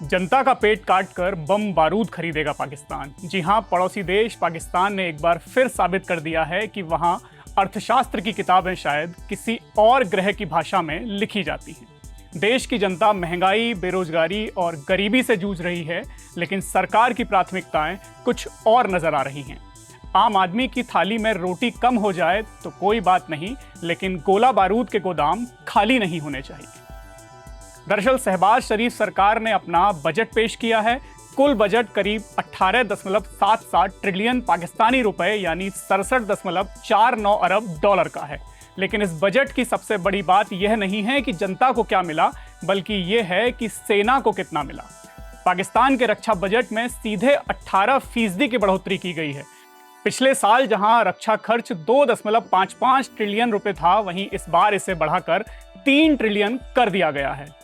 जनता का पेट काट कर बम बारूद खरीदेगा पाकिस्तान। जी हां, पड़ोसी देश पाकिस्तान ने एक बार फिर साबित कर दिया है कि वहां अर्थशास्त्र की किताबें शायद किसी और ग्रह की भाषा में लिखी जाती हैं। देश की जनता महंगाई, बेरोजगारी और गरीबी से जूझ रही है, लेकिन सरकार की प्राथमिकताएं कुछ और नजर आ रही हैं। आम आदमी की थाली में रोटी कम हो जाए तो कोई बात नहीं, लेकिन गोला बारूद के गोदाम खाली नहीं होने चाहिए। दरअसल शहबाज शरीफ सरकार ने अपना बजट पेश किया है। कुल बजट करीब 18.77 ट्रिलियन पाकिस्तानी रुपए यानी 67.49 अरब डॉलर का है। लेकिन इस बजट की सबसे बड़ी बात यह नहीं है कि जनता को क्या मिला, बल्कि यह है कि सेना को कितना मिला। पाकिस्तान के रक्षा बजट में सीधे 18% की बढ़ोतरी की गई है। पिछले साल जहां रक्षा खर्च 2.55 ट्रिलियन रुपए था, वहीं इस बार इसे बढ़ाकर 3 ट्रिलियन कर दिया गया है।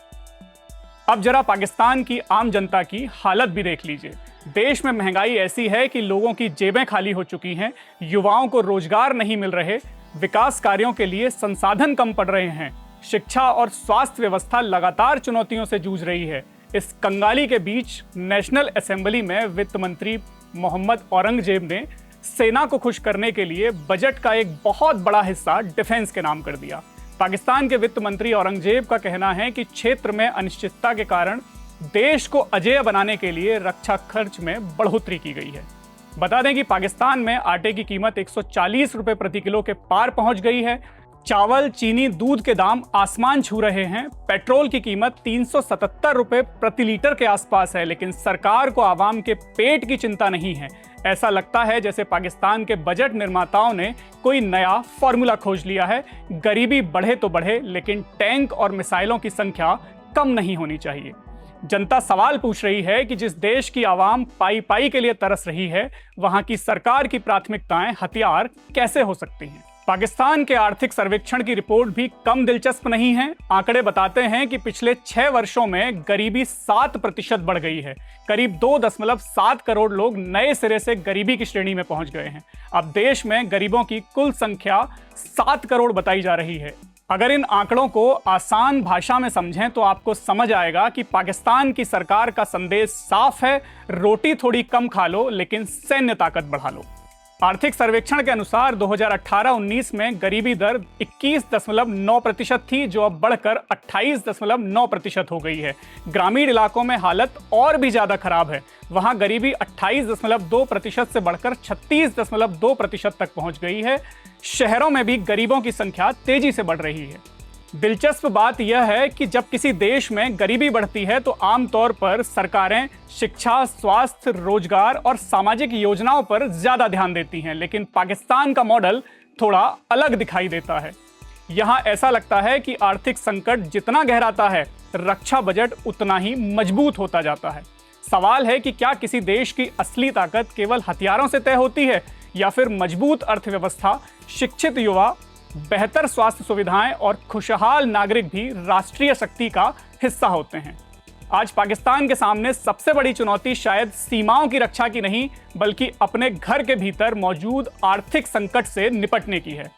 अब जरा पाकिस्तान की आम जनता की हालत भी देख लीजिए। देश में महंगाई ऐसी है कि लोगों की जेबें खाली हो चुकी हैं, युवाओं को रोजगार नहीं मिल रहे, विकास कार्यों के लिए संसाधन कम पड़ रहे हैं, शिक्षा और स्वास्थ्य व्यवस्था लगातार चुनौतियों से जूझ रही है। इस कंगाली के बीच नेशनल असेंबली में वित्त मंत्री मोहम्मद औरंगजेब ने सेना को खुश करने के लिए बजट का एक बहुत बड़ा हिस्सा डिफेंस के नाम कर दिया। पाकिस्तान के वित्त मंत्री औरंगजेब का कहना है कि क्षेत्र में अनिश्चितता के कारण देश को अजेय बनाने के लिए रक्षा खर्च में बढ़ोतरी की गई है। बता दें कि पाकिस्तान में आटे की कीमत 140 रुपए प्रति किलो के पार पहुंच गई है। चावल, चीनी, दूध के दाम आसमान छू रहे हैं। पेट्रोल की कीमत 377 रुपए प्रति लीटर के आसपास है, लेकिन सरकार को आवाम के पेट की चिंता नहीं है। ऐसा लगता है जैसे पाकिस्तान के बजट निर्माताओं ने कोई नया फॉर्मूला खोज लिया है। गरीबी बढ़े तो बढ़े, लेकिन टैंक और मिसाइलों की संख्या कम नहीं होनी चाहिए। जनता सवाल पूछ रही है कि जिस देश की आवाम पाई पाई के लिए तरस रही है, वहां की सरकार की प्राथमिकताएं हथियार कैसे हो सकती हैं? पाकिस्तान के आर्थिक सर्वेक्षण की रिपोर्ट भी कम दिलचस्प नहीं है। आंकड़े बताते हैं कि पिछले 6 वर्षों में गरीबी 7% बढ़ गई है। करीब 2.7 करोड़ लोग नए सिरे से गरीबी की श्रेणी में पहुंच गए हैं। अब देश में गरीबों की कुल संख्या 7 करोड़ बताई जा रही है। अगर इन आंकड़ों को आसान भाषा में समझें तो आपको समझ आएगा कि पाकिस्तान की सरकार का संदेश साफ है: रोटी थोड़ी कम खा लो, लेकिन सैन्य ताकत बढ़ा लो। आर्थिक सर्वेक्षण के अनुसार 2018-19 में गरीबी दर 21.9% थी, जो अब बढ़कर 28.9% हो गई है। ग्रामीण इलाकों में हालत और भी ज्यादा खराब है। वहां गरीबी 28.2% से बढ़कर 36.2% तक पहुंच गई है। शहरों में भी गरीबों की संख्या तेजी से बढ़ रही है। दिलचस्प बात यह है कि जब किसी देश में गरीबी बढ़ती है तो आमतौर पर सरकारें शिक्षा, स्वास्थ्य, रोजगार और सामाजिक योजनाओं पर ज्यादा ध्यान देती हैं, लेकिन पाकिस्तान का मॉडल थोड़ा अलग दिखाई देता है। यहां ऐसा लगता है कि आर्थिक संकट जितना गहराता है, रक्षा बजट उतना ही मजबूत होता जाता है। सवाल है कि क्या किसी देश की असली ताकत केवल हथियारों से तय होती है, या फिर मजबूत अर्थव्यवस्था, शिक्षित युवा, बेहतर स्वास्थ्य सुविधाएं और खुशहाल नागरिक भी राष्ट्रीय शक्ति का हिस्सा होते हैं? आज पाकिस्तान के सामने सबसे बड़ी चुनौती शायद सीमाओं की रक्षा की नहीं, बल्कि अपने घर के भीतर मौजूद आर्थिक संकट से निपटने की है।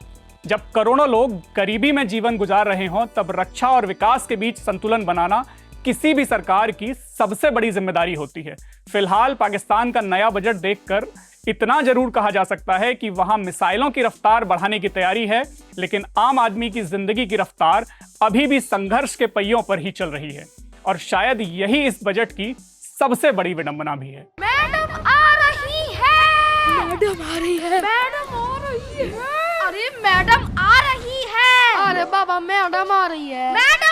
जब करोड़ों लोग गरीबी में जीवन गुजार रहे हों, तब रक्षा और विकास के बीच संतुलन बनाना किसी भी सरकार की सबसे बड़ी जिम्मेदारी होती है। फिलहाल पाकिस्तान का नया बजट देखकर इतना जरूर कहा जा सकता है कि वहां मिसाइलों की रफ्तार बढ़ाने की तैयारी है, लेकिन आम आदमी की जिंदगी की रफ्तार अभी भी संघर्ष के पहियों पर ही चल रही है। और शायद यही इस बजट की सबसे बड़ी विडंबना भी है। मैडम आ रही है। मैडम आ रही है। मैडम आ रही है। अरे मैडम आ रही है। अरे बाबा, मैडम आ रही है। मैडम